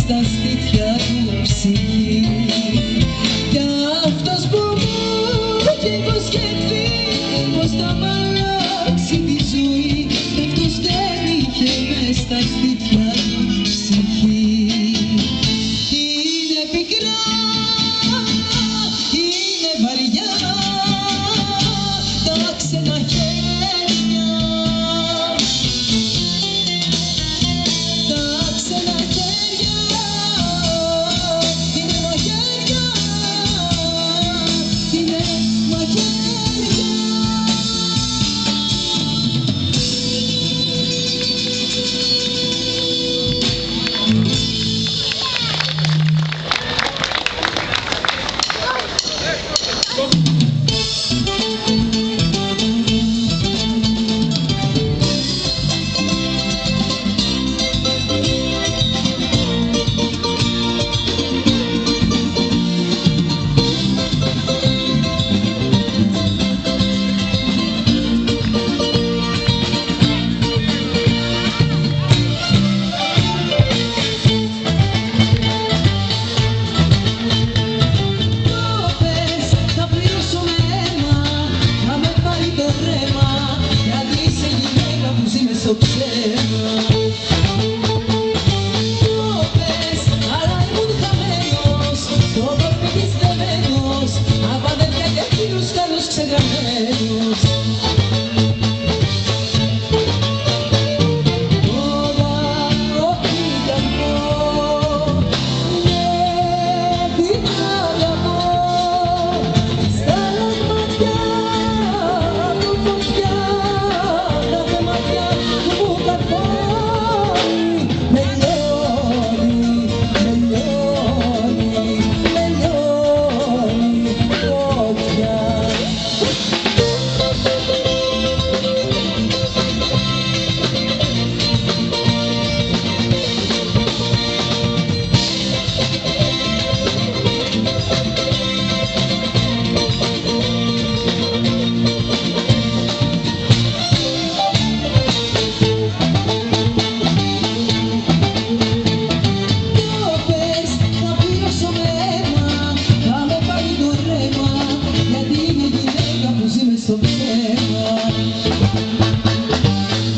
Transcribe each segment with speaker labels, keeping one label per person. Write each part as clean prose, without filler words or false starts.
Speaker 1: στα στήθια του ψυχή. Κι αυτός που μου είχε υποσχεθεί πως θα μ' αλλάξει τη ζωή, αυτός δεν είχε μες στα στήθια του ψυχή. Είναι πικρά, είναι βαριά τα ξένα χέρια, τα ξένα χέρια είναι μαχαίρια, είναι μαχαίρια. Στο ψέμα το πες, αλλά ήμουν χαμένος, στο κορμί της δεμένος, απ' αδέρφια και φίλους καλούς ξεγραμμένους. Τώρα όχι κι αυτό, ναι, την αγαπώ, στα λαγματιά του φωτιά, κάθε ματιά που καρφώνει, με λιώνει, με λιώνει, με λιώνει φωτιά. Στο ψέμα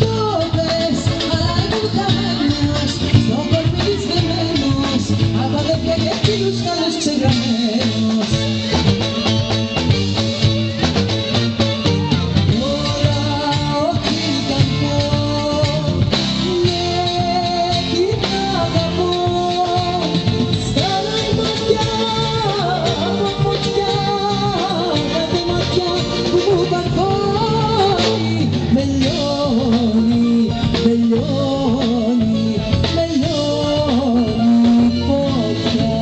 Speaker 1: το πες, αλλά ήμουν χαμένος, στο κορμί της δεμένος, απ' αδέρφια και φίλους καλούς ξεγραμμένος. Τώρα όχι κι αυτό, ναι, την αγαπώ, στα λαγματιά από φωτιά, κάθε ματιά που μου καρφώνει, με λιώνει, με λιώνει, με λιώνει φωτιά.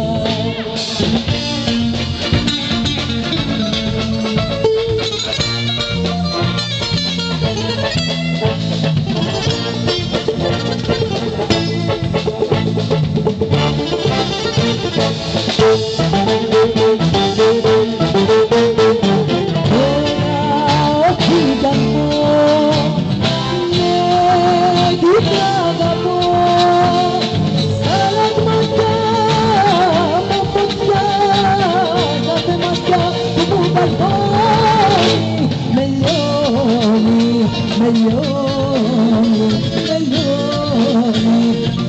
Speaker 1: Με λιώνει, με λιώνει